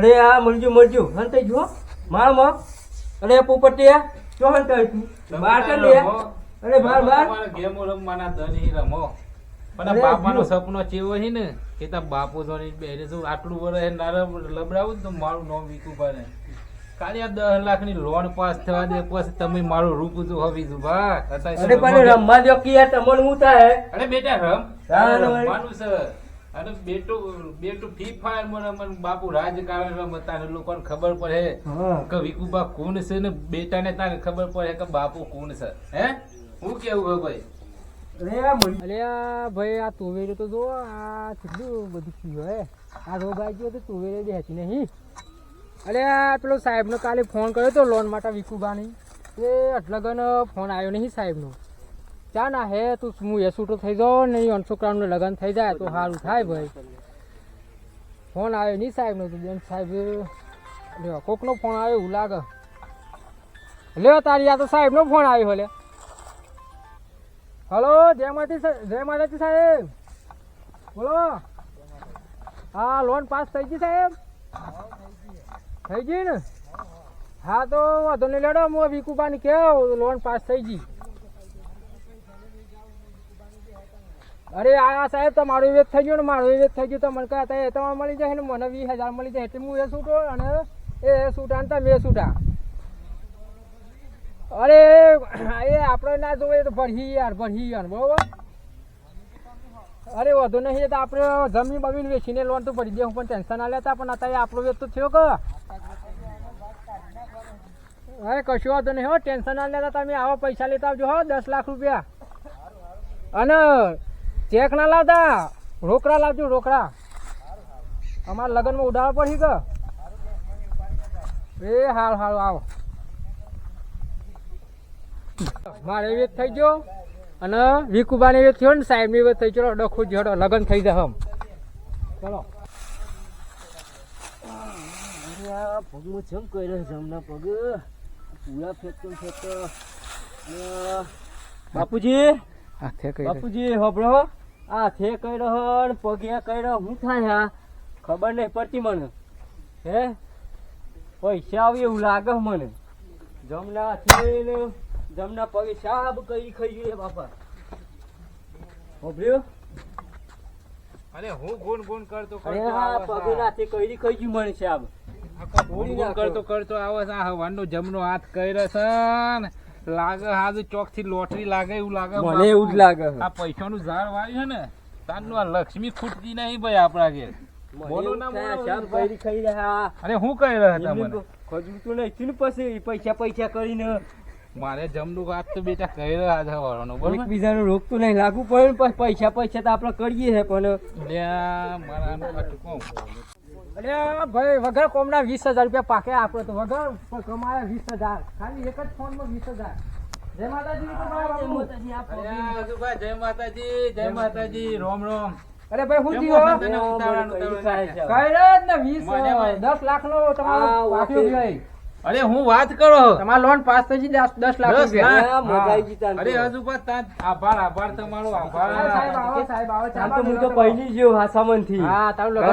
અરે આ મળજો હંતાઈ જો માળમાં. અરે પોપટિયા જો હંતાઈ તું બાર કર લે. અરે બાર ગેમો રમવાના ધની રમો. પણ બાપાનો સપનો ચેવો છે ને કે તા બાપુ જોની બેરે જો આટલું વરસ નારા લબડાવું તો મારું નામ વીકું બને. ખાલી આ 10 લાખની લોન પાસ થવા દે પછી તમે મારું રૂપ જો હવી દઉં બા. અરે પણ રમવા દો કે તમને હું થાય. અરે બેટા રમવાનું છે. અને બેટું ફ્રી ફાયર મને બાપુ રાજકારણ રમતા લોકોને ખબર પડે કે વિકુબા કોણ છે ને બેટાને તારે ખબર પડે કે બાપુ કોણ છે. હે હું કેવું ભાઈ? અલ્યા ભાઈ આ તુવેરો તો જો આ કેટલું બધું થયું હે. આ રોગ આવી ગયો તો તુવેરો બેસી નહીં. અલ્યા પેલો સાહેબનો કાલે ફોન કર્યો તો લોન માટે વિકુબાની એ અટલગન ફોન આવ્યો નહીં સાહેબનો. ચા ના હે તું હું એ છૂટો થઈ જાઉં ને એ છોકરાનું લગ્ન થઈ જાય તો સારું થાય ભાઈ. ફોન આવ્યો નહીં સાહેબનો તો બેન સાહેબ લ્યો કોકનો ફોન આવ્યો એવું લાગે. લ્યો તારી આ તો સાહેબનો ફોન આવ્યો. લે હલો જય માતાજી સાહેબ બોલો. હા લોન પાસ થઈ ગઈ સાહેબ? થઈ ગઈ ને? હા તો વાંધો નહીં લેડો હું વિકુબાની કેવું લોન પાસ થઈ ગઈ. અરે આ સાહેબ તમારું વેચ થઈ ગયું ને મારું વેચ થઈ ગયું તો મને કહે એ તમારે મળી જાય ને મને 20,000 મળી જાય એટલે હું એ છૂટો અને એ છૂટા ને તમે છૂટા. અરે એ આપણે ના જોઈએ તો ભરી યાર બરોબર. અરે વધુ નહીં તો આપણે જમીન બમીન વેચીને લોન તો ભરી દે હું પણ ટેન્શન ના લેતા પણ અત્યારે આપણો વેચ તો થયો કે. અરે કશું વાંધો નહીં હો ટેન્શન ના લેતા તમે આવા પૈસા લેતા આવજો હો 10 લાખ રૂપિયા. અને ચેક ના લાવતા રોકડા લાવજો રોકડા. અમારા લગ્નમાં ઉડાડવા પડી કે. એ હાલ આવો. મારે વેચ થઈ ગયો અને વિકુબાને વેચ થયો ને સાહેબની વેચ થઈ ગયો. ડખો જડો લગ્ન થઈ જાય હમ. ચલો પગમાં જમ કર્યો જમના પગ પૂરા ફેંકતો બાપુજી હોબળો આ થે કર્યો ને પગે કર્યો હું થાય હા ખબર નહીં પડતી મને. હે પૈસા આવે એવું લાગે મને. જમના થઈને જમના પગે સાબ કઈ ખાઈ ગયું બાપા. હોબળ્યો અરે હું ગુણ કરતો અરે હા પગે નાથી કઈ ખાઈ ગયું મને સાબ. કરતો આવે છે. આ હવાનો જમનો હાથ કર્યો છે ને લાગે હાજુ ચોક થી લોટરી લાગે એવું લાગે મને એવું જ લાગે. આ પૈસાનું ઝાડ વાવ્યું છે ને તારનું આ લક્ષ્મી ખૂટતી નહીં ભાઈ આપણા ઘેર. બોલો ના બોલો ખાઈ રહ્યા. અરે હું કહી રહ્યા હતા મને ખજૂતું નહીં પછી પૈસા કરીને મારે જમનું વાત તો બેટા કહી રહ્યા છે વાળાનો બરોબર. એકબીજાનું રોકતું નહીં લાગુ પડે ને પૈસા તો આપણે કરીએ છે પણ અરે ભાઈ વગર કોમના 20,000 રૂપિયા પાકે આપણે તો વગર કમાયા 20,000 ખાલી એક જ ફોનમાં 20,000. જય માતાજી. જય માતાજી રોમ. અરે ભાઈ હું થયું ને 10 લાખ નો તમારો. અરે હું વાત કરો તમારો લોન પાસ થઈ ગઈ 10 લાખ રૂપિયા. અરે હજુ આભાર તમારો આભાર. સાહેબ આવો ચાલ તો હું તો પહેલી ગયો હાસામન થી. હા તારું લગન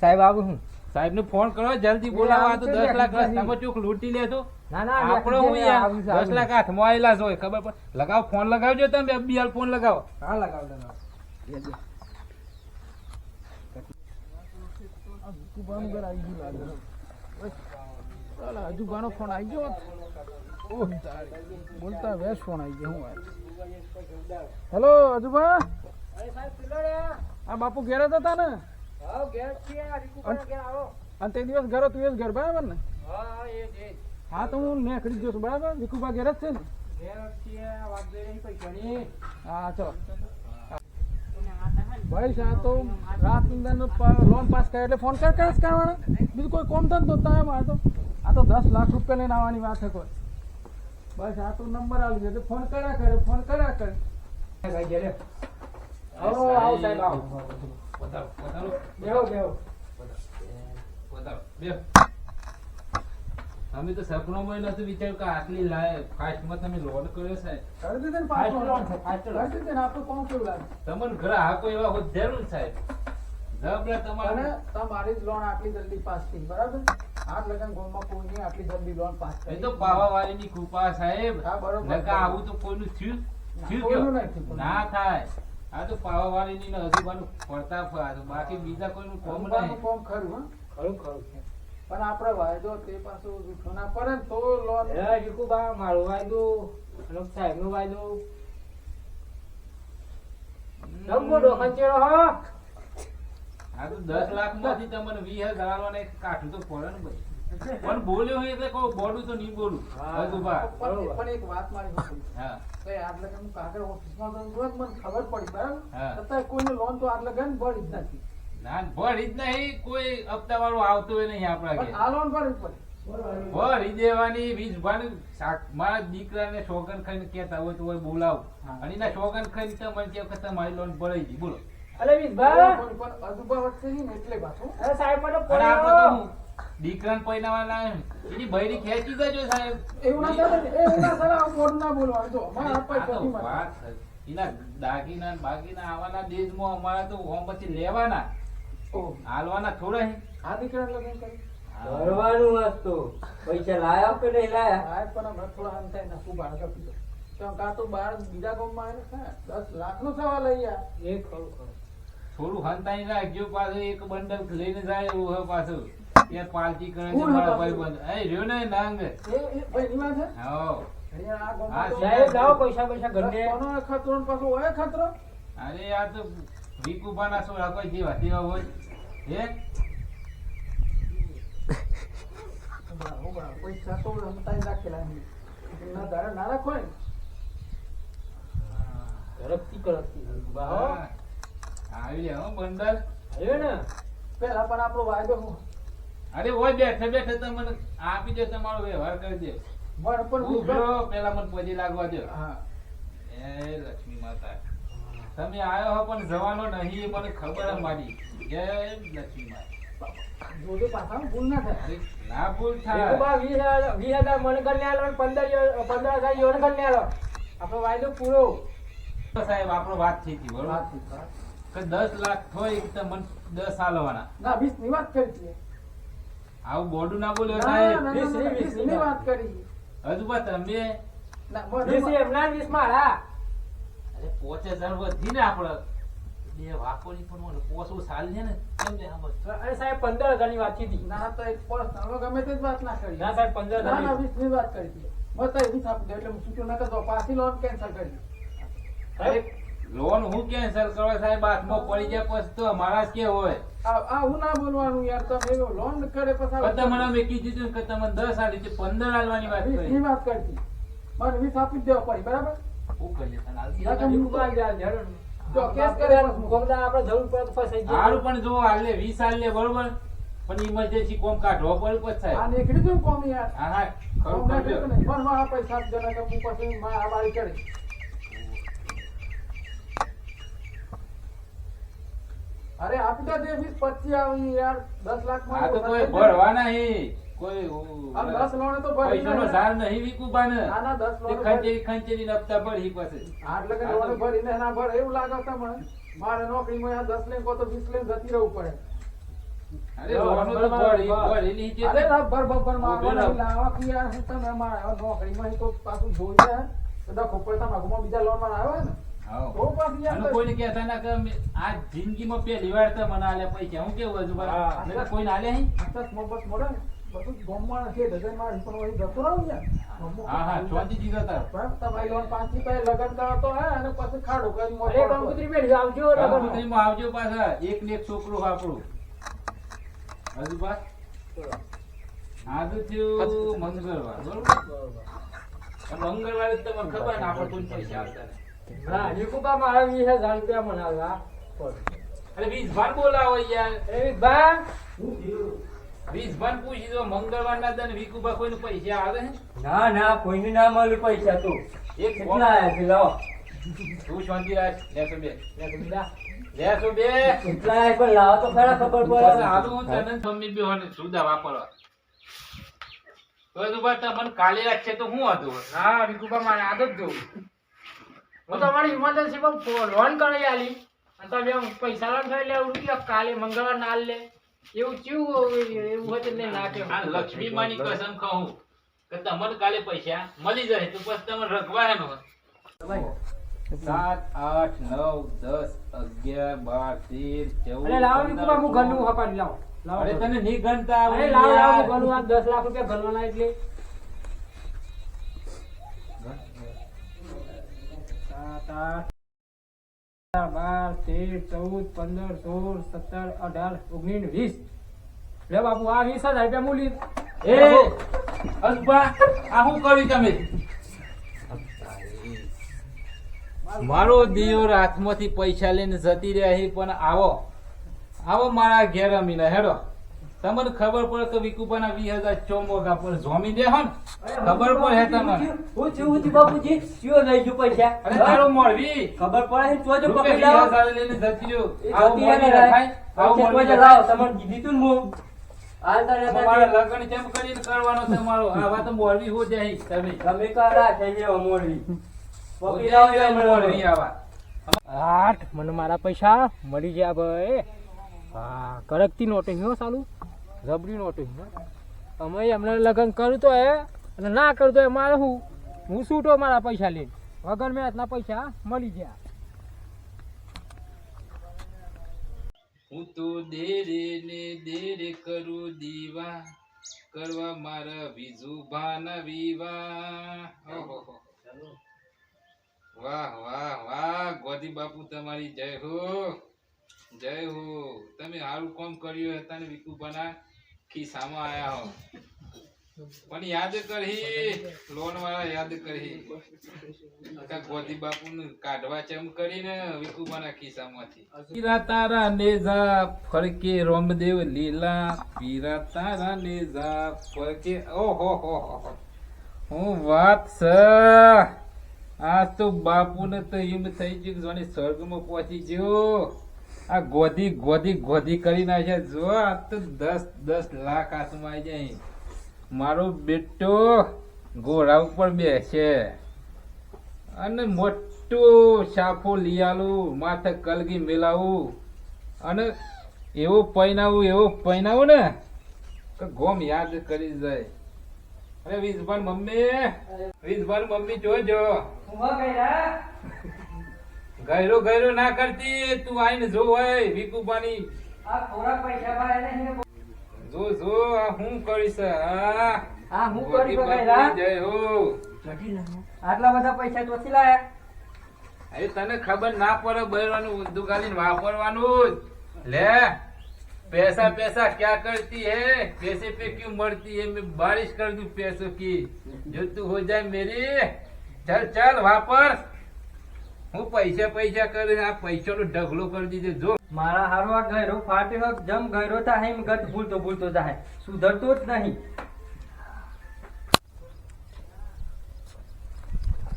સાહેબ આવું હું સાહેબ ને ફોન કરો જલ્દી બોલાવા તો 10 લાખ રસ્તામાં ચોક લૂંટી લેતો. આપણે હું 10 લાખ હાથમાં આવેલા જ હોય ખબર પડે. લગાવો ફોન લગાવજો તમે બીઆર ફોન લગાવો. હા લગાવ અજુબાનો ફોન આવી ગયો. બોલતા વેસ ફોન આવી ગયો. હેલો અજુબા. આ બાપુ ઘેર જ હતા ને? અને તે દિવસ ઘરે તું ઘર બરાબર ને? હા તો હું નીકળી ગયો છું બરાબર. વિકુબા ઘેર જ છે ને? હા ચલો ભાઈ સા તો રાત લોન પાસ કરે એટલે ફોન કરવાના બીજું કોઈ કોમ થાય તો તમે આ તો 10 લાખ રૂપિયા લઈને આવવાની વાત છે કોઈ. બસ આ તો નંબર આવી ગયો ફોન કર્યા કરે. આવો સાહેબ આવો. બેહો. અમે તો સપનામાં નતું વિચાર્યું કે આટલી ફાસ્ટમાં તમે લોન કર્યો સાહેબ. કરી દીધે ને ફાસ્ટ પાછો લોન છે, ફાસ્ટ લોન. કરી દીધે ને આપણું કોણ કેવું લાગે તમને ગ્રાહકો એવા હોય જરૂર સાહેબ. જબરા અને તમારે તમારી જ લોન આટલી જલ્દી પાસ થઈ બરાબર આઠ લગન ગોળમાં કોઈની આટલી જલ્દી લોન પાસ એ થઈ તો પાવાવાળીની કૃપા સાહેબ. હા, બરોબર. નકા આવું તો કોઈનું થયું થયું કોઈનું કયો? નહીં થયું, કોઈનું. ના થાય. આ તો પાવાવાળીની ને હજુબાનું પડતા ફાસ. બાકી બીજા કોઈનું કોમ રમવાનું નહીં. કોમ ખરું હં? ખરું ખરું છે. પણ આપણે વાયદો તે પાછું જૂઠો ના પડે ને તો લોન એ જીકુબા મારું વાયદું અને સાહેબનું વાયદું જમવો ડોખંચેરો હો. આ તો 10 લાખ માંથી તમને 20,000 આલવાના એક કાઠું તો પડે ને ભાઈ. પણ બોલ્યો હોય એટલે કહું બોલું તો નહીં બોલું. હા. હજુબા. પણ એક વાત મારી સાંભળી. હા તો એ આટલે હું કાગળ ઓફિસમાં તો રોજ મને ખબર પડી બરાબર હા. છતાંય કોઈને લોન તો આટલે ગણ ભરી જ નથી ના ભરી જ નહીં. કોઈ હપ્તા વાળો આવતો હોય નહીં આપણા પણ ઘેર. આ લોન ભરી જ પડે ભરી દેવાની વીજભાન મારા દીકરાને શોગન ખાઈને કહેતા હોય તો હોય બોલાવું. હા. અને એના શોગન ખાઈને તમને કહે કે તમારી લોન ભરાઈ ગઈ બોલો. અલે વિસભા પણ અજુબા વચ્ચે નહીં ને એટલે પાછું અરે સાહેબ મને અને આપણે તો પોયો હું દીકરાને પૈણાવાના એની બૈરી ખેંચી જજો સાહેબ. એવું ના ચાલે ને, એવું ના ચાલે આવું મોઢું ના બોલવાનું જો અમારે આ આ પૈસા તો નથી મળતા. વાત છે. એના દાગીના ને બાગીના આવવાના દેશમાં અમારે તો હોમ પછી લેવાના ઓહ, હાલવાના થોડા હે. આ દીકરાને લગ્ન કરી કરવાનું હતો પૈસા લાયા કે નહીં લાયા આ પણ હમણાં થોડા અંતર નાખું બાળક આપી દો કેમ કાં તો બાર બીજા ગામમાં આવે ને 10 લાખનો સવાલ લઈ યાર એ ખરું ખરું થોડું હંતાઈ રાખજો. પાછું એક બંડલ લઈને જાય એવું હોય પાછું. ત્યાં પાલટી કરે છે કોણ મારા પાછું? ભાઈબંધ. એ રહ્યો ને નાંગ. એ ભાઈ ની વાત છે હા અહીંયા આ ગામમાં હા, તો સાહેબ લાવો પૈસા પૈસા ઘરને કોનો ખતરો ને પાછો હોય ખતરો અરે આ તો ભીખુભાના સોળા કોઈ જેવા તેવા હોય હે. પૈસા તો રમતા રાખેલા એમ. ના ધારે ના રાખો ને ઝડપથી કરપથી વિસભા હો. હા. આવી લે હો બંડલ. આવ્યો ને પેલા પણ આપણો વાયદો હું અરે ઓય બેઠે બેઠે તમને આપી દે તમારો વ્યવહાર કરી દે. પણ ઉભરો પેલા મને પગે લાગવા દે. હા એ લક્ષ્મી માતા તમે આયો હો પણ જવાનો નહીં એ મને ખબર હે મારી. જય લક્ષ્મી માતા. જોજો પાછા ભૂલ ના થાય અરે ના ભૂલ થાય. વિસભા 20,000 મને ઘરને આલો અને 15,000 યોને ઘરને આલો. આપણો વાયદો પૂરો. સાહેબ આપણો વાત થઈ હતી બરોબર વાત થઈ, વાત. કે 10 લાખ થોય તો મને 10 આલવાના. ના 20 ની વાત કરી છે આવું બોડું ના બોલ્યો ના, સાહેબ. ના, ના, વીસ ની, ના, 20 20 ની વાત કરી હજુ બા તમે ના 20 એમના ને 20 મારા. અરે 5,000 વધી ને આપડે બે વાકોની પણ મને પોસું સાલ છે ને કેમ ને આમ જ. અરે સાહેબ 15,000 ની વાત કીધી. ના તો એક પર્સનલ ગમે તે જ વાત ના કરી ના સાહેબ 15,000 ના ના ની. 20 ની વાત કરી હતી મત એવી આપી દે એટલે હું છૂટ્યો ના કરતો પાછી લોન કેન્સલ કરી દઉં. અરે લોન હું કેન્સલ કરવા સાહેબ હાથમાં પડી જાય પછી તો અમારા જ કે હોય. આ હું ના બોલવાનું યાર તમે લોન કરે પછી પણ તમને મેં કીધું હતું કે તમે 10 આલી છે 15 આલવાની વાત 20 કરી. ની વાત કરી હતી મારે 20 આપી જ દેવા પડી બરાબર હું કરીએ તને આલી ના, દઈએ. વિસભા જરૂર. જો કેસ કરે ગોમદા આપણે જરૂર પડે તો ફસાઈ જાય. હારું પણ જો હાલે 20 આલ લે બરોબર પણ ઇમરજન્સી કોમ કાઢવો પડે પછી આ સાહેબ. નીકળી જવું કોમ યાર હા હા ખરું કોમ ના કરજો. કર્યું નહીં. પણ મારા પૈસા આપજો ને કે હું પછી આ વાળી કરી અરે આપી દો જે 20 25 આવી યાર 10 લાખ માં આ તો કોઈ ભરવાના નહીં કોઈ આ 10 લોન તો ભરી પૈસાનો ઝાર નહીં વિકુબાને. ના ના 10 તે લોન ખંચેરી ખંચેરી નપતા પડી પછી. આટલે કે લોન ભરીને ના ભરે એવું લાગે તમને મારે નોકરીમાં આ 10 લઈને કો તો 20 લઈને જતી રહેવું પડે અરે લોનો તો ભરેલી છે. અરે રબર બબર મારવા ઉભેલા. નહીં લાવવા કે યાર હું તમે મારા નોકરીમાં તો પાછું જોઈ જાય તો ડખો પડતા માગુમાં બીજા લોન માં આવ્યો ને હાઉ. તો પાછી યાર અને કોઈને કહેતા ના કે આ જિંદગીમાં પહેલી વાર તો મને આલ્યા પૈસા. હું કેવું હજુ હા. બરાબર? નકર કોઈને આલ્યા નહીં? બસ મોબત મળે ને બધું ગોમમાં છે ડઝન માં પણ વહી જતો રહું યાર હા હા શાંતિથી જતા રહો. પણ તમારી લોન 5 થી પહેલા લગન કરો તો હે અને પછી ખાડો કરી અરે કંકોત્રી બેઠી આવજો લગનમાં. કંકોત્રીમાં આવજો પાછા. એક ને એક છોકરું આપણું. હજુ બા આજુ થયું મંગળવાર બરોબર. મંગળવારે જ તમને ખબર ને આપણે કોઈ પૈસા આવતા નહીં. હા વિકુબા મારા 20,000 રૂપિયા મને આલ્યા. અરે 20 ભાન બોલાવો યાર. એ વિસભા 20 ભાન પૂછી દો મંગળવારના દન વિકુબા કોઈને પૈસા આવે હે? ના ના કોઈને ના મળે પૈસા તો એક કેટલા આયા છે લાવો તું શાંતિ રાખ. લેસો બે લે તો બીજા. લેસો બે. કેટલા આયા પણ લાવો તો ખરા ખબર બસ પડે હાલું હું તને મમ્મી બી હોને સુદા વાપરવા. તો તું બા તમને કાલે રાખશે તો હું હતું હા વિકુભા મારે આદત જોઉં હું તમારી ઇમરજન્સીમાં લોન કરી આલી અને તમે આમ પૈસા લોન થઈ લે રૂપિયા કાલે મંગળવાર ના લે એવું ચેવું એવું હોય તો નહીં નાખે આ લક્ષ્મી માની કસમ કહું કે તમને કાલે પૈસા મળી જાય તો પછી તમે રખવાના 7 8 9 10 11 12 13 14 અરે લાવો વિકુભા હું ઘરનું હપાડી લાવો લાવો અરે તને નહીં ગણતા અરે આવડે લાવો લાવો યાર. ઘરનું આ 10 લાખ રૂપિયા ઘરવાના એટલે 7 8 12 13 14 15 16 17 18 19 20 લે બાપુ આ 20,000 રૂપિયા મૂલી એ અસબા આ શું કર્યું તમે મારો દિયોર હાથમાંથી પૈસા લઈને જતી રહ્યા છે પણ આવો મારા ઘેર અમીને હેડો તમને ખબર પડે કે વિકુપાના 20,000 ચોમોગા પર જોમી દે હન ખબર પડે તમને હું છું બાપુજી કયો લઈ ગયો પૈસા અરે તારો મોરવી ખબર પડે છે તો જો રૂપિયા પકડી લાવો 20,000 લઈને જતી રહ્યો એ આવો જતી મોરવી રહે. રખાય આવો પૈસા મોરવી કોઈ લાવો તમને કીધી તું ને હું આ તારે તમારે લગન કેમ કરીને કરવાનો તમારો આ વાત મોરવી હો જાય તમે તમે કરા થઈ ગયો મોરવી પકડી લાવો એ મોરવી આવા આઠ મને મારા પૈસા મળી ગયા ભાઈ હા કડકતી નોટો હો સાલું રબડી નોટો અમે એમને લગ્ન કર્યું તો એ અને ના કર્યું તો એ મારે હું છૂટો મારા પૈસા લઈને વગર મેં આટલા પૈસા મળી ગયા હું તો દેરે ને દેરે કરું દીવા કરવા મારા વિજુભાના વિવાહ ઓહોહો. વાહ વાહ વાહ ગોદી બાપુ તમારી જય હો તમે સારું કામ કર્યું હતા ને વિકુભાના ખિસ્સામાં આયા હો પણ યાદ કરી લોન વાળા યાદ કરી ગોદી બાપુ ને કાઢવા ચમ કરીને વિકુબાના ખિસ્સામાંથી પીરા તારા નેજા ફરકે રોમદેવ લીલા પીરા તારા નેજા ફરકે ઓહો હો હું વાત છે આજ તો બાપુને તો એમ થઈ ગયું કે જોને સ્વર્ગમાં પહોંચી ગયો આ ગોધી ગોધી ગોધી કરી નાખ્યા જો આ તો 10 લાખ હાથમાં આવી જાય મારો બેટો ઘોડા ઉપર બેસે અને મોટો સાફો લઈ આલું માથે કલગી મેલાવું અને એવો પહેનાવું ને કે ગોમ યાદ કરી જાય અરે વિજભાન મમ્મી જોજો ગયરો ના કરતી તું આઈને જો હોય વિકુબાની જો આ હું કરીશ આ હું કરી પકડ્યા જય હો આટલા બધા પૈસા ચોથી લાયા અરે તને ખબર ના પડે બહેરવાનું ઊંધું ગાલીને વાપરવાનું જ લે पैसा पैसा क्या करती है पैसे पे क्यों मरती है मैं बारिश कर दूं पैसों की जो तू हो जाए मेरी चल चल वापस હું પૈસા કરે આ પૈસાનો ઢગલો કરી દીધો જો મારા હારો આ ગયરો ફાટ્યો જમ ગયરો થાય એમ ગત ભૂલતો જાય સુધરતો જ નહીં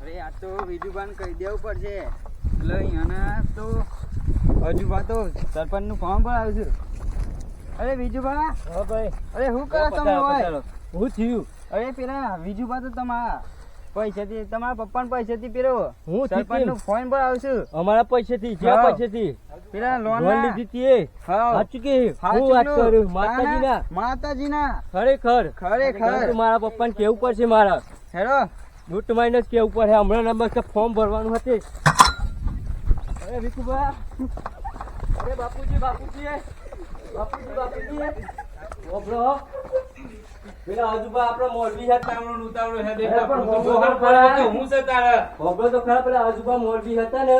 અરે આ તો વિજુબાન કહી દેવું પડશે એટલે અહીંયાના તો હજુબા તો સરપંચ નું ફોર્મ પણ આવ્યું છે અરે વિજુબા હા ભાઈ અરે શું કરો તમે હોય હું થયું અરે પેલા વિજુબા તો તમારા પૈસાથી તમારા પપ્પાના પૈસાથી પેલો હું સરપંચ નું ફોન પણ આવશે અમારા પૈસેથી જ્યાં પૈસેથી પેલા લોન લોન લીધી હતી એ સાચું કે હું વાત કરું માતાજીના માતાજીના ખરેખર ખરેખર મારા પપ્પાને કેવું પડશે મારા હેલો લૂંટ માઇનસ કેવું પડે હમણાં નંબર ફોર્મ ભરવાનું હતું અરે વિકુભા અરે બાપુજી ઓબરો પેલા આજુબા આપણા મોરબી હતા તાવડો ઉતાવળો હે અરે દેખા પણ તો બોલ બહાર ખરા. પડે તો હું છે તારા ઓબરો તો ખરા પેલા આજુબા મોરબી હતા ને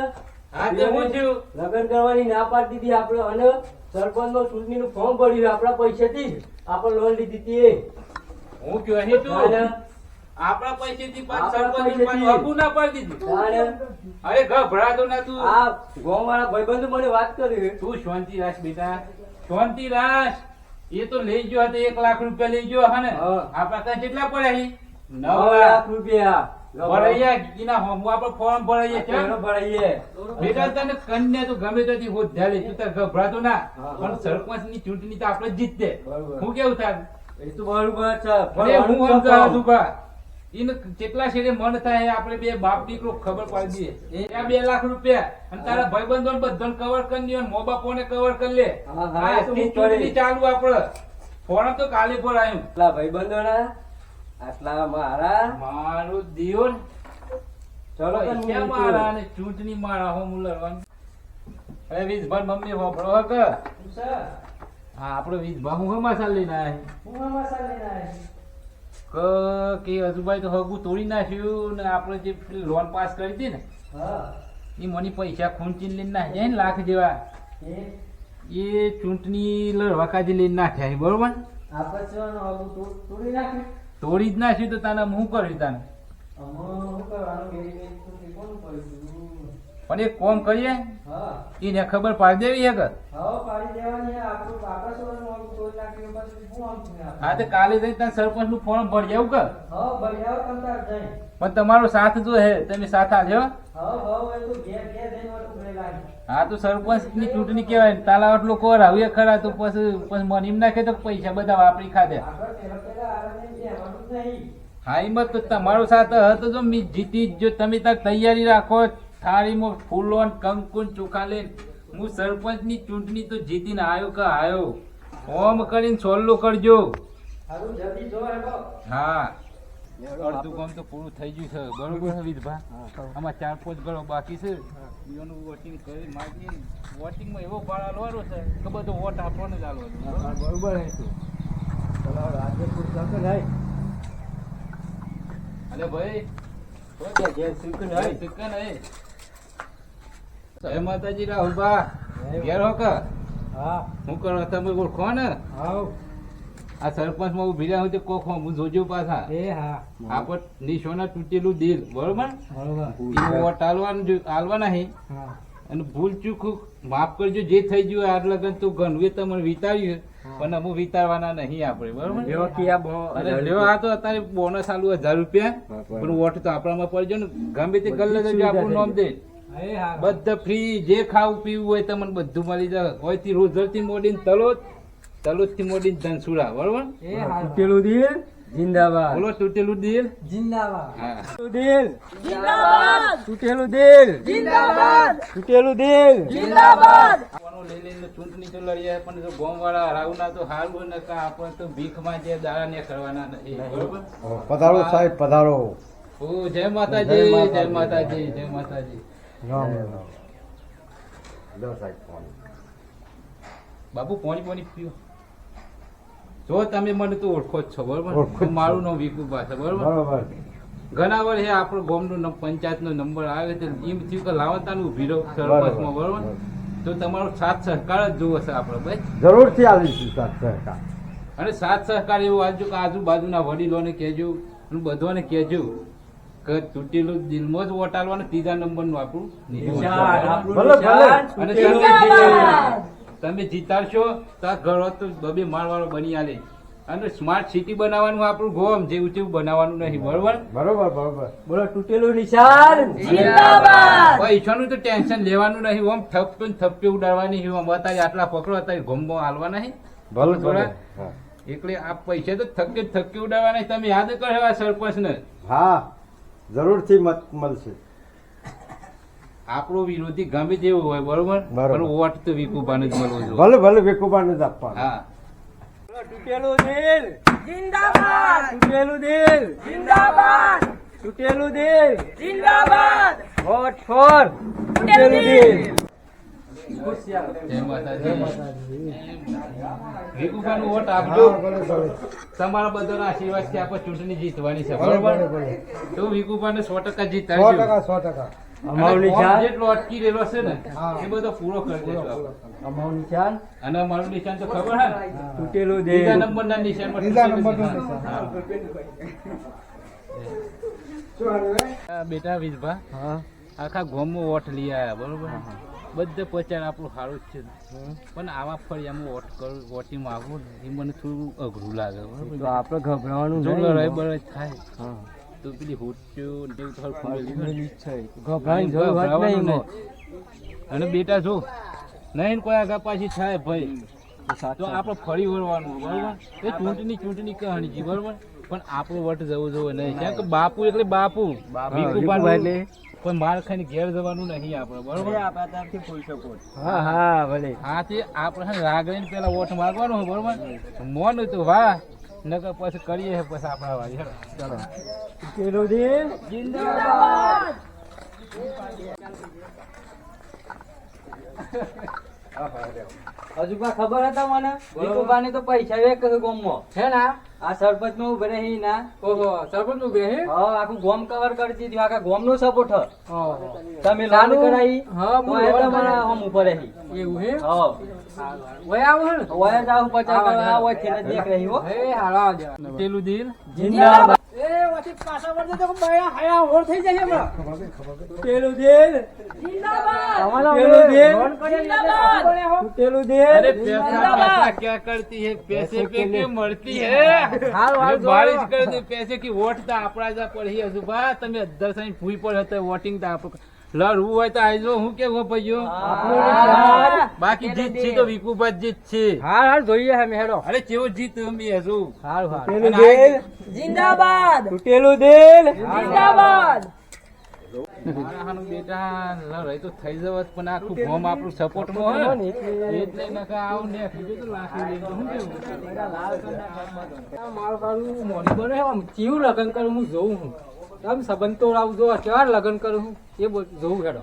હા તે હું થયું લગ્ન કરવાની ના પાડી દીધી આપણે અને સરપંચ નો ચૂંટણી નું ફોર્મ ભર્યું આપણા પૈસાથી જ આપણે લોન લીધી હતી એ હું કયો હે તું તાને આપણા પૈસેથી પાછ આપણા સરપંચ પૈસેથી. હકુ ના પાડી દીધું તાને અરે ગભરાતો ના તું આ ગામ વાળા ભાઈબંધો મને વાત કરી તું શાંતિ રાખ બેટા શાંતિ રાખ એ તો લઈ ગયો હતો 1 લાખ રૂપિયા લઈ ગયો હા ને હા. આપણા ત્યાં કેટલા પડ્યા છે 9 લાખ રૂપિયા ભરાઈએ એના હોમ આપણે ફોર્મ ભરાઈએ છે પેલો ભરાઈએ બેટા તને કન્યા તો ગમે ત્યાંથી હોત ઝાલે તું તાર ગભરાતો ના હા. પણ સરપંચ ની ચૂંટણી તો આપણે જ જીતતે બરોબર. હું કેવું થાય એ તો બરોબર છે અરે હું સમજા છું બા એને કેટલા શેરે મન થાય આપણે બે બાપ દીકરો ખબર પાડી દઈએ ત્યાં 2 લાખ રૂપિયા અને તારા ભાઈબંધો બધાને કવર કરી દે મો બાપોને કવર કરી લે હા, હા એ તો ઈ હું ચૂંટણી ચાલુ આપડે ફોન તો કાલે પર આવ્યું આટલા ભાઈબંધોના આટલા મારા મારું દિયોન ચલો તો પૈસા હું મારા અને ચૂંટણી મારા હું લડવાનું અરે વીજભાઈ મમ્મી વાપરો હક હા આપણો વીજભા હું મસાલ લઈને આવ્યા કે હજુભાઈ તો હગું તોડી નાખ્યું ને આપણે જે પેલી લોન પાસ કરી હતી ને એ મને પૈસા ખૂંચીને લઈને નાખ્યા ને લાખ જેવા એ ચૂંટણી લડવા કાજે લઈને નાખ્યા બરોબર તોડી જ નાખ્યું તો તને હું કર્યું તને પણ એક કોમ કરીએ એને ખબર પાડી દેવી હે કે હા તો કાલે જઈ તને સરપંચ નું ફોર્મ ભરી આવું કર પણ તમારો સાથ જો હે તમે સાથ આલ્યો હા તો સરપંચ ની ચૂંટણી કેવાય તાલાવટ લોકો રાવીએ ખરા તો પછી મને એમ નાખે તો પૈસા બધા વાપરી ખાધે હા એમ તો તમારો સાથ હતો જો મેં જીતી જો તમે તાર તૈયારી રાખો થાળીમાં ફૂલો કંકુ ચોખા લઈને હું સરપંચ ની ચૂંટણી તો જીતીને આવ્યો કે આવ્યો ઓમ કરીને સોલ્લો કરજો હા અડધું કામ તો પૂરું થઈ ગયું છે બરોબર છે વિધભા આમાં 4-5 ઘરો બાકી છે એનું વોટિંગ કરી માગી વોટિંગમાં એવો ભાર આલવાનો છે કે બધો વોટ આપવાનો જ આલવાનો બરોબર હે તું ચલો આજે પૂછતા તો નહીં અલે ભાઈ કે જે સુકન હે ચિકન હે જય માતાજી રાહુલભા ઘેર હો કે હા હું કરો તમે ઓળખો ને આવ આ સરપંચ માં ઉભી રહ્યા હોય તો કોક હું જોજો પાછા એ હા આપણ નિશોના તૂટેલું દિલ બરોબર બરોબર એ વોટ આલવા નહીં હા અને ભૂલ ચૂક માફ કરજો જે થઈ ગયું આટ લગન તો ગણવે તમને વિતાવ્યું પણ અમુક વિતારવાના નહીં આપણે બરોબર જેવો કે આ બહુ અરે જો આ તો અત્યારે બોનસ આલુ 1000 રૂપિયા પણ વોટ તો આપણામાં પડજો ને ગમે તે ગલ્લે જજો આપણું નામ દે એ હા બધા ફ્રી જે ખાવું પીવું હોય તમને બધું મળી જાય હોયથી રોજરથી મોડીને તલોદ થી મોડીને ધનસુરા બરોબર એ હા તૂટેલું દિલ જિંદાબાદ બોલો તૂટેલું દિલ જિંદાબાદ હા દિલ જિંદાબાદ તૂટેલું દિલ જિંદાબાદ તૂટેલું દિલ જિંદાબાદ લઈ લઈને ચૂંટણી તો લડીએ પણ જો ગોમ વાળા હરાવું ના તો હારું ને કા આપણે તો ભીખમાં જે દાડા ને કરવાના નથી બરોબર પધારો સાહેબ પધારો ઓ જય માતાજી જય માતાજી જય માતાજી રામ રામ લો સાહેબ ફોન બાપુ પોણી પીઓ જો તમે મને તો ઓળખો જ છો બરોબર ઓળખું જ છું. મારું નામ વિકુભા છે બરોબર બરોબર ઘણા વાર હે આપણો ગામનો પંચાયત નો નંબર આવે તો એમ થયું કે લાવતાનું ઉભી રહો સરપંચમાં બરોબર તો તમારો સાથ સહકાર જ જોવો છે આપણે ભાઈ જરૂરથી આવીશું સાહેબ સરકાર અને સાથ સહકાર એવું આજુ કે આજુબાજુના વડીલોને કહેજો અને બધાને કહેજો કે તૂટેલું દિલમાં જ વોટ આલવાનું 3જા નંબરનું આપણું નિશાન આપણું ભલે, ભલે. નિશાન અને જિંદાબાદ તમે જીતાડશો તો આ ઘર તો બબે માળવાળો બની આલે અને સ્માર્ટ સિટી બનાવવાનું આપણું ગોમ જેવું તેવું બનાવવાનું નહીં બરોબર બરોબર બરોબર બોલો તૂટેલું નિશાન જિંદાબાદ પૈસાનું તો ટેન્શન લેવાનું નહીં ઓમ થપ્પે ને થપ્પે ઉડાડવાની ઓમ અત્યારે આટલા પકડો અત્યારે ગોમો હાલવા નહીં ભલે ભલે થોડા હા. એટલે આ પૈસા તો થકે થકે ઉડાડવા નહીં તમે યાદ કરો આ સરપંચ ને હા જરૂરથી મત મળશે આપણો વિરોધી ગમે તેવો હોય બરોબર બરોબર. પણ વોટ તો વિકુભાને જ મળવો જોઈએ ભલે ભલે વેકુબાને જ આપવાનું હા બોલો તૂટેલું દિલ જિંદાબાદ તૂટેલું દિલ જિંદાબાદ તૂટેલું દિલ જિંદાબાદ વોટ ફોર તૂટેલું દિલ જય માતાજી વિકુભાનો વોટ આપજો તમારા બધાના આશીર્વાદથી આપણે ચૂંટણી જીતવાની છે બરોબર તો વિકુભાને 100% જીતાડજો 100% અમારું અને ફોર્મ નિશાન જેટલો અટકી રહેલો છે ને એ બધો પૂરો કરી દેજો આપણે. અમારું નિશાન અને અમારું નિશાન તો ખબર હે ને તૂટેલું ત્રીજા દિલ નંબરના નિશાનમાં ત્રીજા તૂટેલું નંબરનું નિશાન. હા. બેટા વિજભા હા આખા ગામમાં વોટ લઈ આયા બરોબર બધે પ્રચાર આપણું સારું જ છે પણ આવા ફળિયામાં વોટ કરું વોટિંગ આવવું એ મને થોડું અઘરું લાગે તો બરોબર આપણે ગભરાવાનું જો નહીં. લડાઈ બળાઈ થાય હા તો પેલી હુટ્યું ને એવું થોડું ફૂલેલી હોય. ફૂલેલી જ છે. ગભરાવાની જરૂર જ નહીં ગભરાવાનું એમાં. નહીં. અને બેટા જો નહીં ને કોઈ આગા પાછી થાય ભાઈ તો આપણે ફરી વળવાનું બરોબર એ ચૂંટણી કહાણી છે બરોબર પણ આપણો વટ જવું જોવે નહીં કેમ કે બાપુ એટલે બાપુ વિકુભાઈ એટલે કોઈ માર ખાઈને ઘેર જવાનું નહીં આપણે બરોબર આપણા તરફથી ફૂલ સપોર્ટ. હા ભલે હા તે આપણે રાગડીને પેલા વોટ માગવાનો હોય બરોબર મોન તો વાહ નકર પછી કરીએ છે પછી આપણા વાળી હેડો ચાલો પેલું દિલ જિંદાબાદ. હજુ પા ખબર હતા મને વિકુભાઈ તો પૈસા વેક ગોમમાં હે ના આ સરપંચ માં ઉભે રહી ના ઓહો સરપંચ નું બે હે હા આખું ગોમ કવર કરી દીધું આખા ગોમ નું સપોર્ટ ઓહો. તમે લોન ચાલુ? કરાઈ હા, તો હું એ લોન તમારા કરાઈ. હોમ ઉપર રહી એવું હે હા વય આવો હે ને? ઓય જાવ 50 કરવા આવો છે ને દેખ રહી હો હે હાલો આવજો. પેલું દિલ જિંદાબાદ એ વાથી પાછા વળજો તો બયા હાયા હોર થઈ જશે હમણાં. પેલું દિલ તમારો પેલું દિલ લોન કરીને એટલે પાછું બને હો. પેલું દિલ अरे पैसा पैसा क्या करती है पैसे पे क्यों मरती है हाल बारिश कर दे पैसे की वोट था अपना जा पड़ी अजुबा તમે દર્શન ભૂઈ પર હતા વોટિંગ તા આપ લડવું હોય તો આજો હું કેવો ભાઈઓ બાકી જીત છે તો વિકુભાઈ જીત છે હાલ હાલ જોઈએ હે મેહેડો. અરે કેવો જીત અમે હજુ હાલ હાલ પેલું દિલ જિંદાબાદ. તૂટેલું દિલ જિંદાબાદ. મારાનું બેટા ન રહી તો થઈ જવત પણ આખું ફોર્મ આપણું સપોર્ટ માં હોય ને એટલે નકા આવું ને કીધું તો લાખી દે તો હું કેવું મારું સારું મોડી બને હે. આમ ચીવું લગન કરું હું જોઉં હું આમ સંબંધ તો આવું જો કેવા લગન કરું હું એ જોઉં હેડો.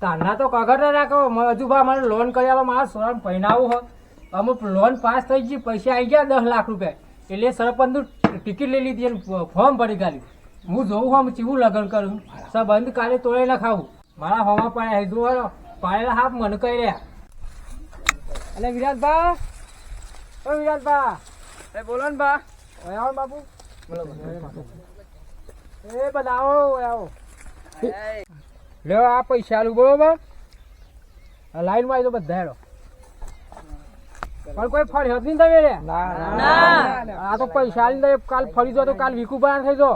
તારના તો કગર રાખો હજુ બા મારે લોન કરી આલો મારા સોરાને પહેરાવું હો. અમુક લોન પાસ થઈ ગઈ પૈસા આવી ગયા 10 લાખ રૂપિયા એટલે સરપંચ ટિકિટ લઈ લીધી અને ફોર્મ ભરી કાઢ્યું. હું જોઉં હું ચીવું લગન કરું સંબંધ કાલે તોડે ના ખાવું મારા હોમાં પડ્યા જો પાડેલા હાફ મને કહી રહ્યા. અને વિરાટભા ઓ વિરાટભા એ બોલો ને બા. ઓય આવો બાપુ બોલો એ બધા આવો ઓય આવો લ્યો આ પૈસા આલું બરોબર લાઈન માં આવી તો બધા હેડો પણ કોઈ ફળ હેત નહીં તમે રે આ તો પૈસા આલી દે કાલ ફરી જો તો કાલ વિકુબા થઈ જો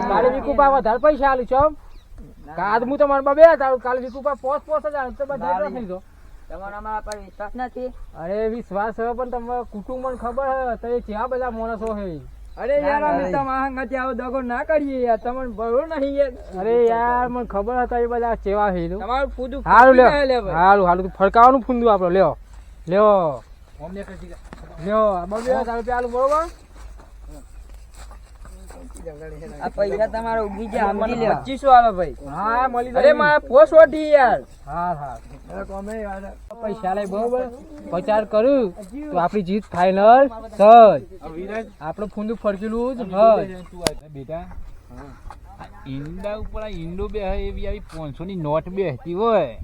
કાલે વિકુબા વધારે પૈસા આલું છો કાદ હું તમારા બા બે હતા કાલે વિકુબા 5,000 તો બધા થઈ જો તમારો અમારા પર વિશ્વાસ નથી. અરે વિશ્વાસ છે પણ તમે કુટુંબ મને ખબર હે તો એ ક્યાં બધા માણસો હે. અરે યાર અમે તમારા હંગાથી આવો દગો ના કરીએ યાર તમને બરોબર નહીં યાર. અરે યાર મને ખબર હતા એ બધા ચેવા હે તમારું પૂરું હારું ફૂટી લ્યો જાય લે ભાઈ. હારું ફરકાવાનું ફૂંદું આપડે લ્યો લ્યો અમને કઈ લ્યો આ 2,000 રૂપિયા આલું બરોબર આ પૈસા તમારા ઉગી ગયા સમજી લ્યો. 2500 આલો ભાઈ. હા મળી અરે મારા પોસ્ટ વટી યાર. હા પૈસા લઈ બરોબર પ્રચાર કરું તો આપડી જીત ફાઈનલ સજ આપડે ફૂંદું ફરકેલું જ હજ બેટા ઈંડા ઉપર આ ઈંડો બે એવી આવી 500 ની નોટ બેહતી હોય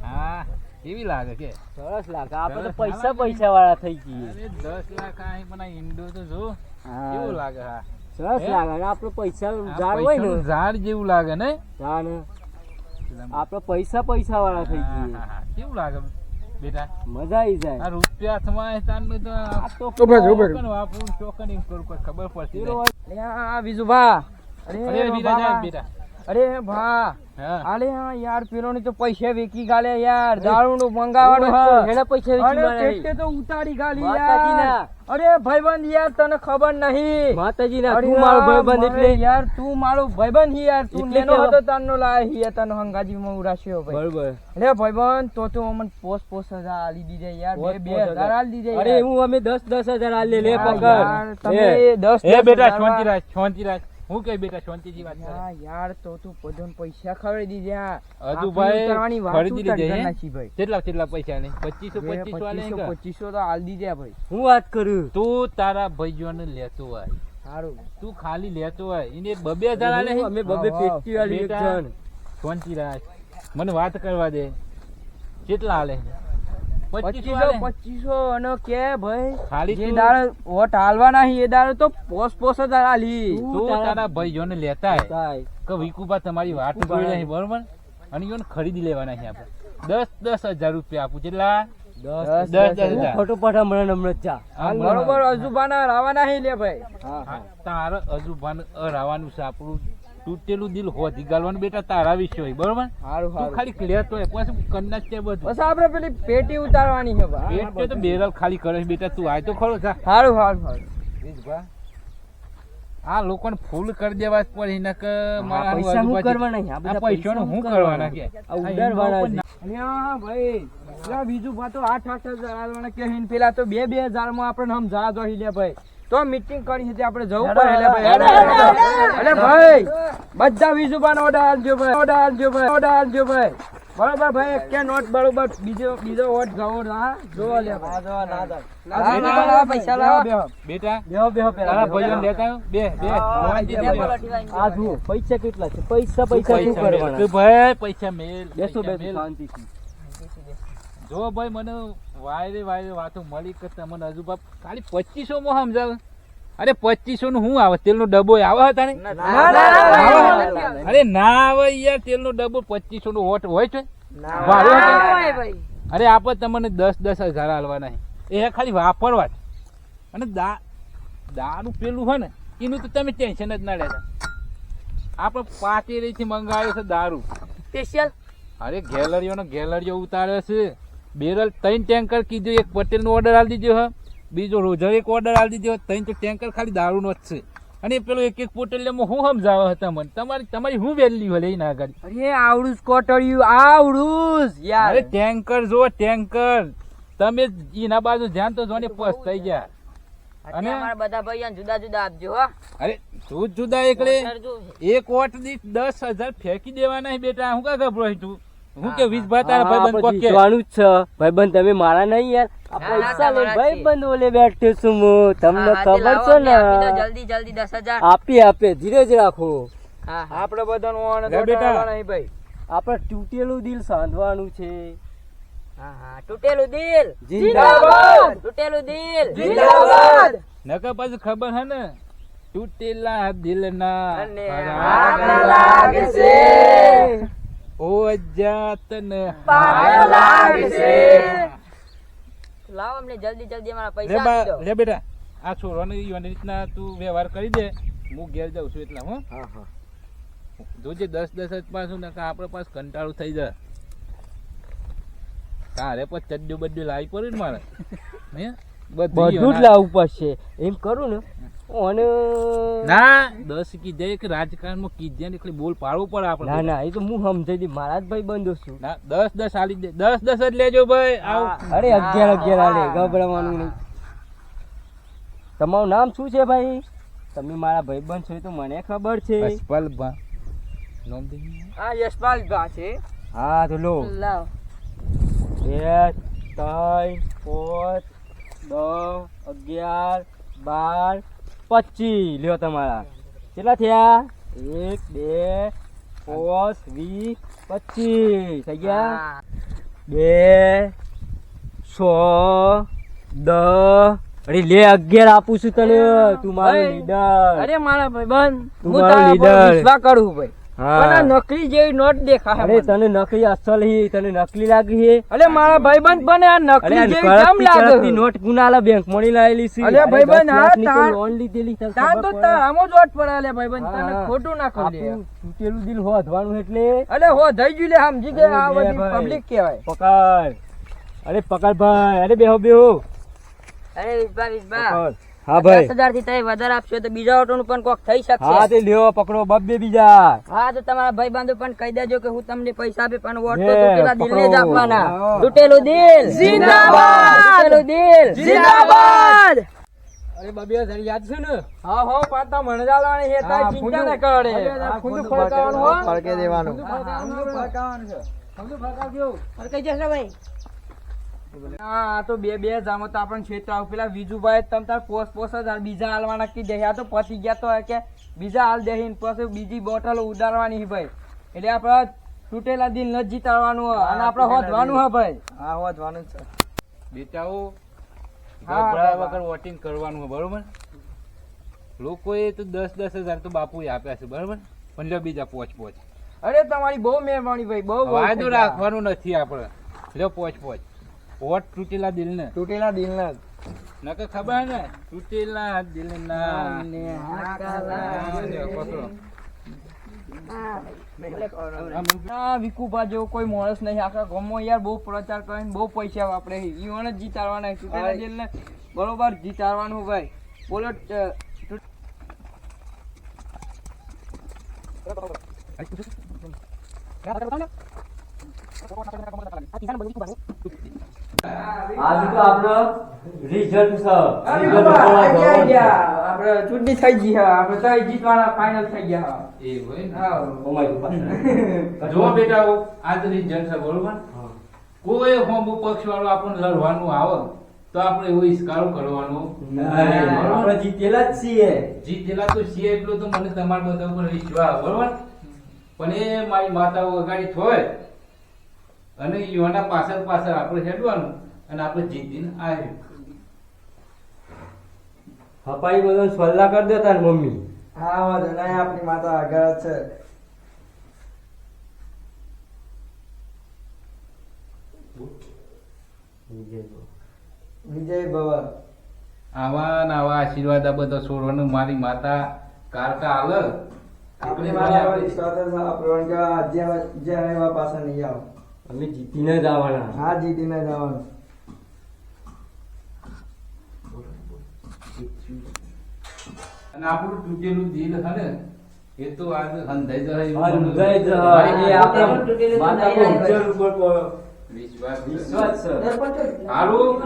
હા કેવી લાગે કે સરસ લાગે આપણે તો પૈસા વાળા થઈ ગઈએ અરે 10 લાખ આ પણ આ ઈંડો તો જો કેવું લાગે હા સરસ લાગે આપણે પૈસા આ ઝાડ હોય ને પૈસાનું ઝાડ જેવું લાગે ને ઝાડ આપણે પૈસા વાળા થઈ હા, ગઈએ હા, હા. કેવું લાગે બેટા મજા આવી જાય આ રૂપિયા હાથમાં તારનું તો આ તો ચોકન વાપરું ચોકન એમ કરું કોઈ ખબર પડતી નહીં. આ વિજુભા. અરે વીરા જા બેટા અરે ભા હા અરે હા યાર પેલો ની તો પૈસા વેકી ગાલે યાર દારૂ નું મંગાવાનું હ. એના પૈસા વેચી અરે મારે પેટે તો ઉતારી ગાલી માતાજીના. યાર. અરે ભાઈબંધ યાર તને ખબર નહીં. માતાજી ના અરે તું મારો ભાઈબંધ મને એટલે યાર તું મારો ભાઈબંધ હી યાર તું એટલે નેનો કેવો? હતો તારનો લાય હી યાર તને હંગાજી માં ઉરાશ્યો ભાઈ. બરોબર અરે ભાઈબંધ તો તું અમને પોસ હજાર આલી દીજે યાર બે 2,000 આલી દીજે અરે યાર. હું અમે 10,000 આલે લે યાર, પકડ યાર, તમે એ, 10 એ બેટા 10,000 શાંતિ રાખ હું કઈ બેટા શાંતિથી વાત કરે હા યાર તો તું બધાને પૈસા ખવડાવી દીજે યાર. હજુ આખી ભાઈ ઉતારવાની વાત ખરીદી ઉતારી લીધી હે? નાખી ભાઈ. કેટલા પૈસા ને 2500 આલે કે? 2500 તો આલી દીજે ભાઈ. હું વાત કરું તું તારા ભાઈઓને લેતો હોય સારું. તું ખાલી લેતો હોય એને 2,000 આલે હે? અમે બબે પેટી વાળી એક બેટા, જણ શાંતિ રાખ મને વાત કરવા દે કેટલા આલે 2500 આલે? 2500 અને કે ભાઈ ખાલી જે તું- દાડે વોટ હાલવાના હી એ દાડે તો પોસ જ આલી. તું તારા ભાઈઓને લેતા હે થાય કે વિકુબા તમારી વાત જોઈ રહી બરોબર અને ઈવન ખરીદી લેવાના છે આપણે 10,000 રૂપિયા આપું કેટલા 10,000. હું ફટોફટ હમણાં જા આ બરોબર અજુબાના રાવાના હી લે ભાઈ. હા હા, તારે અજુબાન રાવાનું છે આપણું તૂટેલું દિલ હોધી ગાલવાનું બેટા તારા વિશે હોય બરોબર હારું તું ખાલી ક્લિયર તો પછી કન્ના છે બધું બસ આપણે પેલી પેટી ઉતારવાની છે બા. પેટ પે તો બેરલ ખાલી કરે છે બેટા તું આય તો ખરો જા હારું હારું હારું વીજભા આ લોકોને ફૂલ કરી દેવા જ પડે ને કે મારા પૈસા શું આજુબાજુ- કરવાના છે? આ બધા આ પૈસાનું પૈસા શું શું કરવાના કે આ ઉડાડવાના છે. અહીંયા ભાઈ પેલા બીજું ભાતો 8,000 આલવાના કે હિન પેલા તો 2,000 માં આપણે હમ જા જોઈ લે ભાઈ તો મીટિંગ કરી છે આપણે જવું પડે એટલે ભાઈ અરે ભાઈ બધા બીજું બાનો ઓર્ડર આલજો ભાઈ ઓર્ડર આલજો ભાઈ ઓર્ડર આલજો ભાઈ બરોબર ભાઈ કે નોટ બરોબર બીજો વોટ ગવો ના જોવા લે ભાઈ જો ના દો. લાવો પૈસા લાવો બેટા બેહો બેહો પેલા તારા ભાઈઓને લેતા આવ્યો? બે મોહન દીદી બે. આ જુઓ પૈસા કેટલા છે? પૈસા પૈસા શું પૈસા મેલ. કરવાના? કે ભાઈ પૈસા મેલ બેસો પૈસા બેસો મેલ. શાંતિથી. જો ભાઈ મને વાયરે વાતો મળી કે તમને હજુ બાપ ખાલી 2500 માં સમજાવે અરે 2500 નું શું આવે તેલનો ડબ્બો આવે હતા ને અરે ના આવે યાર તેલનો ડબ્બો 2500 નું વોટ હોય છે વાળો હતો? અરે આપણે તમને 10,000 આલવાના છે. એ ખાલી વાપરવા જ અને દારૂ પેલું હોય ને એનું તો તમે ટેન્શન જ ના લેતા આપણે પાટેરી થી મંગાવ્યો છે દારૂ સ્પેશિયલ અરે ગેલરીઓ ઉતારે છે બેરલ 3 ટેન્કર કીધું એક પટેલ નો ઓર્ડર આલી દીધો હ બીજો રોજર એક ઓર્ડર આલી દીધો 3 તો ટેન્કર ખાલી દારૂ નો જ છે અને પેલો એક પોટેલિયામાં હું સમજાવે હતા મને તમારી શું વેલ્યુ હલે એના આગળ અરે આવડું કોટળિયું આવડું યાર અરે ટેન્કર જો ટેન્કર તમે એના બાજુ ધ્યાન તો જોને પસ થઈ ગયા અને બધા ભાઈ જુદા જુદા આપજો હો અરે તું જુદા એકલે એક વોટ દીઠ 10,000 ફેંકી દેવાના છે બેટા હું કા ગભરો તું હું કે 20 તારા ભાઈબંધ કોક કે જીતવાનું જ છે ભાઈબંધ, તમે મારા નહીં યાર. આ પૈસા લઈને ભાઈબંધ ઓલે બેઠો છું હું. તમને ખબર છે ને? જલ્દી જલ્દી 10,000 આપે ધીરજ રાખો. હા હા આપણે બધાનું ઓણ લે બેટા. નહીં ભાઈ આપણે તૂટેલું દિલ સાંધવાનું છે. હા હા તૂટેલું દિલ જિંદાબાદ. તૂટેલું દિલ જિંદાબાદ નકર પછી ખબર હે ને તૂટેલા દિલના અને આગ લાગે છે. ઓ અજાતને લાગે છે. લાવો અમને જલ્દી જલ્દી અમારા લે પૈસા બા- આપી દો લે બેટા આ છોડવાની ઈવાની રીતના તું વ્યવહાર કરી દે હું ઘેર જાઉં છું એટલા હો હા હા. જોજે 10 જ પાછું ને આપણે પાસ કંટાળું થઈ જાય તારે પછી ચડ્ડું બડ્ડું લાવી પડ્યું ને મારે હે બધું જ લાવવું પડશે એમ કરું ને. અને ના 10 કીધે કે રાજકારણમાં કીધે ને બોલ પાડવો પડે ના આપણે ના એ તો હું સમજાઈ દી. મારા જ ભાઈ બંધો છું. ના 10 આલી દે 10 જ લેજો ભાઈ આવ અરે 11 આલે ગભરાવાનું નહીં. તમારું નામ શું છે ભાઈ? તમે મારા ભાઈબંધ છો એ તો મને ખબર છે. અસ્પલભા નામ દે આ યશપાલ ભા છે. હા તો લો લાવ 2 3 5 10 11 12 25 લ્યો તમારા. કેટલા થયા? 1 2 5 20 25 થઈ ગયા. હા 2 6 10 અરે લે 11 આપું છું તને. તું મારો ભાઈ. લીડર. અરે મારા ભાઈબંધ તું હું મારો તારા પર leader. વિશ્વાસ કરું ભાઈ પણ આ હા. નકલી જેવી નોટ દેખાય અરે મને. તને નકલી અસલ હી તને નકલી લાગી હે. અરે મારા ભાઈબંધ બને આ અરે નકલી જેવી કેમ કડકથી લાગે કડકથી નોટ ગુનાલા બેંક મળી લાયેલી છે. અરે ભાઈબંધ, 10 હા, લાખની તો તાર- લોન લીધેલી તને તાર ખબર તો પડે? તારામાં જ વોટ પડે લે ભાઈબંધ હા, તને હા. ખોટું ના કરી દે આપણું તૂટેલું દિલ હોધવાનું એટલે અરે હો થઈ ગયું લે સમજી ગયા આ અરે લે બધી ભાઈ. પબ્લિક કહેવાય પકડ. અરે પકડ ભાઈ. અરે બેહો બેહો. અરે વિશ્વા પકડ. હા ભાઈ. 10,000 થી તમે વધારે આપશો તો બીજા ઓટોનું પણ કોક થઈ હા શકશે તે લ્યો પકડો બબ્બે બીજા. હા તો તમારા ભાઈ બાંધો પણ કહી દેજો કે હું તમને પૈસા આપે પણ વોટ તો લે, તૂટેલા દિલને જ પકડો. આપવાના હા. તૂટેલું દિલ જિંદાબાદ! તૂટેલું દિલ જિંદાબાદ અરે બબ્બે જરી યાદ છે ને? હા હો પાતા મને ચાલવાની છે તારી ચિંતા ન કરે હા, ખુદ ખુદ ફળકાવાનું હો ફળકે દેવાનું. કઈ જશે ભાઈ હા આ તો બે જામો તો આપણને છેતરાવ પેલા વિજુભાઈ તમ તાર પોસ જ બીજા હાલવાના કી દે આ તો પતી ગયા તો કે બીજા હાલ દેહીન પછી બીજી બોટલો ઉડાડવાની છે ભાઈ એટલે આપણે તૂટેલા દિલ ન જીતાડવાનું હોય અને આપણે હોધવાનું હોય ભાઈ હા હોધવાનું છે બેટાઓ હા, ગભરાયા બાબા. વગર વોટિંગ કરવાનું હોય બરોબર લોકોએ તો 10,000 તો બાપુએ આપ્યા છે બરોબર પણ લ્યો બીજા પોચ અરે તમારી બહુ મહેરબાની ભાઈ બહુ બહુ વાયદો થઈ ગયા. રાખવાનું નથી આપણે લ્યો પોચ વોટ તૂટેલા દિલ ને તૂટેલા દિલ ના નકર ખબર ને તૂટેલા દિલ ના લ્યો, પકડો. આ વિકુભા જેવો કોઈ માણસ નહીં આખા ગામમાં યાર બહુ પ્રચાર કરીને બહુ પૈસા વાપરે છે ઈવન જ જીતાડવાના ચૂંટણી જેલને બરોબર જીતાડવાનું ભાઈ બોલો આજ તો આપણો રિઝલ્ટ છે. આપણે ચૂંટણી થઈ ગઈ હા આપણે તો જીતવાના ફાઇનલ થઈ ગયા એ હોય ને. હા ઓ માય ગોડ. જો બેટા આજ રિઝલ્ટ છે બરોબર કોઈ હોમ પક્ષ વાળો આપણને લડવાનું આવે તો આપણે એવો ઇસ્કારો કરવાનો આપણે જીતેલા જ છીએ. જીતેલા તો છીએ એટલો તો મને તમારા બધા ઉપર વિશ્વાસ બરોબર પણ એ મારી માતાઓ અગાડી થોય અને યુવાના પાછળ પાછળ આપણે હેડવાનું અને આપણે જીતીને આવ્યું. હપાઈ બધો સલ્લા કરી દે તાર મમ્મી. હા વાંધો નહીં આપણી માતા આગળ જ છે વિજય ભવ આવા ને આવા આશીર્વાદ આ બધા છોડવાનું મારી માતા કારકા આલે આપણી માતા વિશ્વાસ છે આપણે કે જ્યાં એવા પાછા નહીં આવો અમે જીતીને જ આવવાના. હા જીતીને જવાનું અને આપણું તૂટેલું દિલ હે ને એ તો આજ હંધાઈ જાય અંધાઈ જ હોય. એ આપણા માતા પર ઉજ્જવળ ઉપર વિશ્વાસ વિશ્વાસ છે. હારું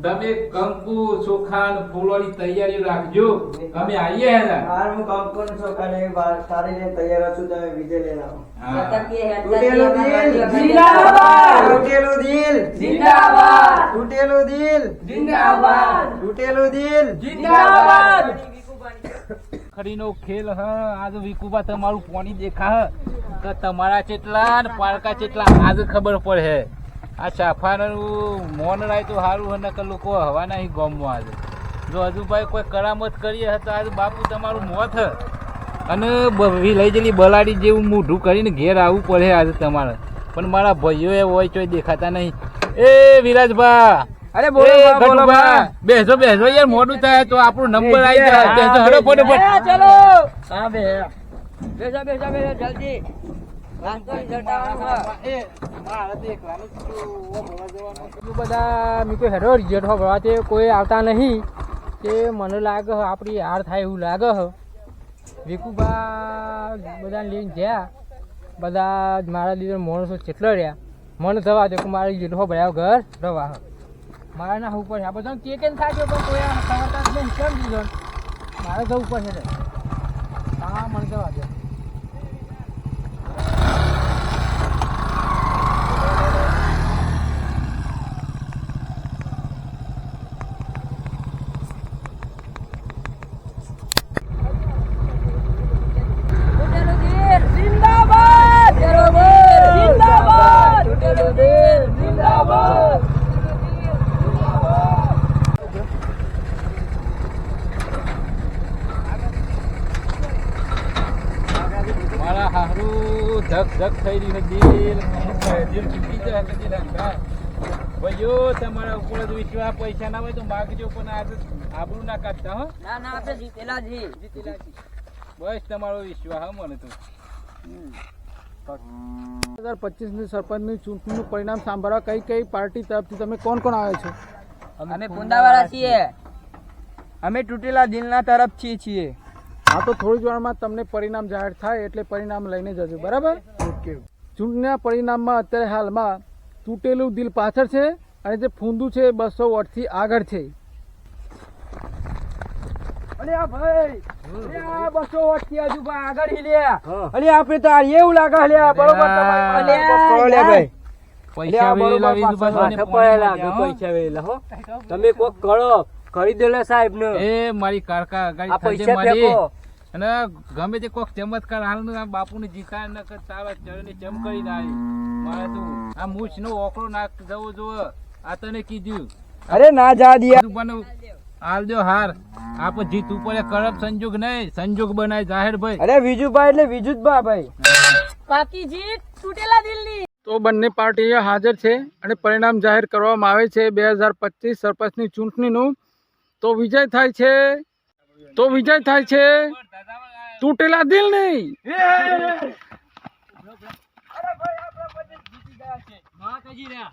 તમે કંકુ ચોખા ને ફૂલોની તૈયારી રાખજો અમે આવીએ હે ને. હાર હું કામ કરું છું કાલે સારી રીતે તૈયાર છું તમે વિજય લઈને આવો હા. તૂટેલું દિલ જિંદાબાદ તૂટેલું દિલ જિંદાબાદ તૂટેલું દિલ જિંદાબાદ તૂટેલું દિલ જિંદાબાદ ખરીનો ખેલ હ આજ વિકુબા તમારું પોણી દેખા હ તો તમારા ચેટલા ને પારકા ચેટલા આજ ખબર પડે આ સાફાનું મોન રાય તો સારું હે નકર લોકો હવા નહીં ગોમમાં આજે જો હજુ ભાઈ કોઈ કરામત કરીએ તો આજ બાપુ તમારું મોત હ અને લઈ જલી બલાડી જેવું મોઢું કરીને ઘેર આવવું પડે આજે તમારે પણ મારા ભાઈઓ એ હોય ચોય દેખાતા નહીં. એ વિરાજભા અરે બોલો બા, બોલો બા. બેસો બેસો યાર મોડું થાય તો આપણો નંબર આવી જાય બેસો હડો ફટાફટ. ચલો હા બે બેસો બેસો બેસો જલ્દી વાત તો જટાવાનું છે. એટલું બધા મેં તો હેડો રિઝલ્ટ હોવા તે કોઈ આવતા નહીં તે મને લાગે હ આપણી હાર થાય એવું લાગે હ વિકુબા બધા લઈને ગયા બધા મારા લીધે માણસો કેટલા રહ્યા મને થવા દે કે મારા રિઝલ્ટ હો ભર્યા ઘર રવા મારા ના ઉપર છે આ બધા કે કેમ થાય પણ કોઈ સવારતા જ નહીં કેમ દીધો મારે જવું પડશે હા મને થવા દે જિંદાબાદ જિંદાબાદ જિંદાબાદ મારા હારું ધક ધક થઈ રહ્યું છે દિલ તૂટી જાય કદી લાગતા ભાઈઓ તમારા ઉપર જ વિશ્વાસ પૈસા ના હોય તો માગજો પણ આજે આબરૂ ના કાઢતા હો. ના ના આપણે જીતેલા છીએ બસ તમારો વિશ્વાસ હો મને તો 2025ની સરપંચની ચૂંટણીનું પરિણામ સાંભળવા કઈ કઈ પાર્ટી તરફથી તમે કોણ કોણ આવ્યો છો? અમે પુંદાવાળા છીએ અમે તૂટેલા દિલના તરફથી છીએ હા તો થોડી જ વારમાં તમને પરિણામ જાહેર થાય એટલે પરિણામ લઈને જજો બરાબર. ઓકે ચૂંટણીના પરિણામમાં અત્યારે હાલમાં તૂટેલું દિલ પાછળ છે અને જે ફૂંદું છે 200 વોટથી આગળ છે. અરે આ ભાઈ અરે આ 200 વોટથી હજુ ભાઈ આગળ હી લે અરે આપણે તો આ એવું લાગે લે બરોબર તમારે ભાઈ પૈસા વેલા લીધું પાછું પૈસા વેલા હો તમે કોક કરો કરી દેલા સાહેબ ને. એ મારી કારકા આ ગાડી પૈસા મારી ફેંકો. અને ગમે તે કોક ચમત્કાર હાલનું આ બાપુને જીતા ન કર તારા ચરણે ચમ કરી નાય મારે તો આ મૂછ નો ઓકળો નાક જવો જો આ તને કીધું અરે ના જા દિયા પણ આલજો હાર આપ જીત ઉપર કરપ સંજોગ નહીં સંજોગ બનાય જાહેર ભાઈ. અરે વિજુભાઈ એટલે વિજુતભા ભાઈ પાકી જીત તૂટેલા દિલની તો બંને પાર્ટીઓ હાજર છે અને પરિણામ જાહેર કરવામાં આવે છે 2025 સરપંચની ચૂંટણીનું. તો વિજય થાય છે તૂટેલા દિલ નહીં. માતાજી રહ્યા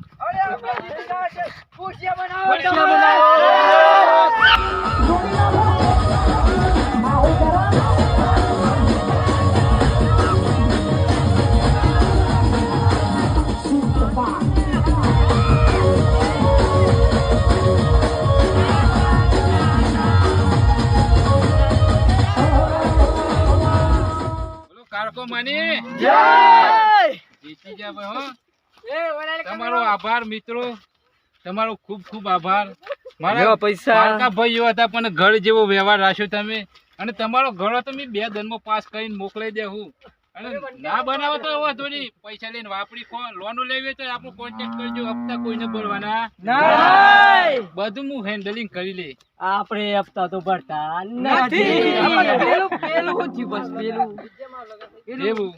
બોલો કારકો માની જીતી જા ભાઈ હો. તમારો આભાર મિત્રો, તમારો ખૂબ ખૂબ આભાર. મારા પૈસા પારકા ભાઈઓ હતા પણ ઘર જેવો વ્યવહાર રાખ્યો તમે, અને તમારો ઘર તો મેં 2 દિનમાં પાસ કરીને મોકલાઈ દેવું. અને ના બનાવો તો હવે થોડી પૈસા લઈને વાપરી લોનો લેવી તો આપણો કોન્ટેક્ટ કરજો. હપ્તા કોઈને ભરવાના બધું હું હેન્ડલિંગ કરી લે. આપણે હપ્તા તો ભરતા નથી. એવું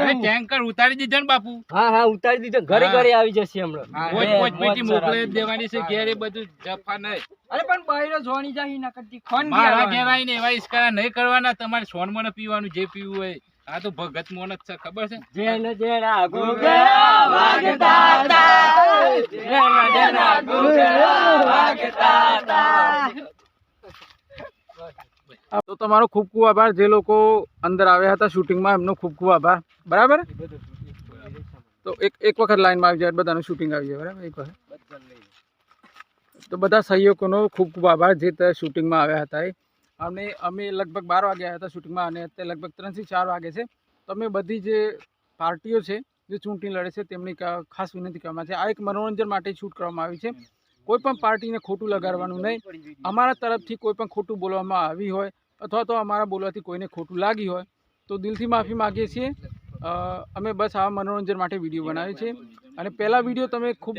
અરે ટેન્કર ઉતારી દીધો ને બાપુ. હા હા ઉતારી દીધો, ઘરે ઘરે આવી જશે હમણાં. પોચ પેટી મોકલાઈ જ દેવાની છે ઘેરે, બધું જફા નહીં. અરે પણ બૈરો જોણી જાહી ના કરતી ખોન મારા ઘેર આવીને એવા ઇસ્કારા નહીં કરવાના. તમારે સોન મને પીવાનું જે પીવું હોય. આ તો ભગત મોન જ છે, ખબર છે. જેન જેના ઘૂઘરા વાગતા હતા, જેન જેના ઘૂઘરા વાગતા હતા. તો તમારો ખૂબ ખૂબ આભાર. જે લોકો અંદર આવ્યા હતા શૂટિંગમાં એમનો ખૂબ ખૂબ આભાર. બરાબર. તો એક વખત લાઈનમાં આવી જાય, બધાનું શૂટિંગ આવી જાય. બરાબર. એક વખત તો બધા સહયોગોનો ખૂબ ખૂબ આભાર જે શૂટિંગમાં આવ્યા હતા. અમે લગભગ 12 વાગે આવ્યા હતા શૂટિંગમાં, અને અત્યારે લગભગ 3 થી 4 વાગે છે. તો અમે બધી જે પાર્ટીઓ છે જે ચૂંટણી લડે છે તેમની ખાસ વિનંતી કરવામાં છે. આ એક મનોરંજન માટે શૂટ કરવામાં આવી છે. કોઈ પણ પાર્ટીને ખોટું લગાડવાનું નહીં. અમારા તરફથી કોઈ પણ ખોટું બોલવામાં આવી હોય અથવા તો અમારા બોલવાથી કોઈને ખોટું લાગી હોય તો દિલથી માફી માગીએ છીએ. અમે બસ આ મનોરંજન માટે વિડીયો બનાવીએ છીએ. અને પહેલા વિડીયો તમે ખૂબ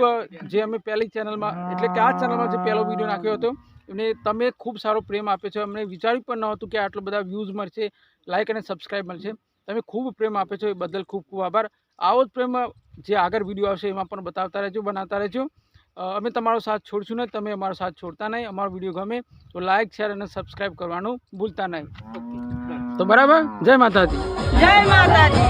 જે અમે પહેલી ચેનલમાં એટલે કે આ ચેનલમાં જે પહેલો વિડીયો નાખ્યો હતો એમને તમે ખૂબ સારો પ્રેમ આપ્યો છે. અમને વિચાર્યું પણ ન હતું કે આટલો બધા વ્યૂઝ મળશે, લાઇક અને સબસ્ક્રાઈબ મળશે. તમે ખૂબ પ્રેમ આપ્યો છો, એ બદલ ખૂબ ખૂબ આભાર. આવો જ પ્રેમ જે આગળ વિડીયો આવશે એમાં પણ બતાવતા રહેજો, બનાવતા રહેજો. અમે તમારો સાથ છોડશું નહીં, તમે અમારો સાથ છોડતા નહીં. અમારો વિડીયો ગમે તો લાઇક, શેર અને સબસ્ક્રાઈબ કરવાનું ભૂલતા નહીં. તો બરાબર. જય માતાજી. જય માતાજી.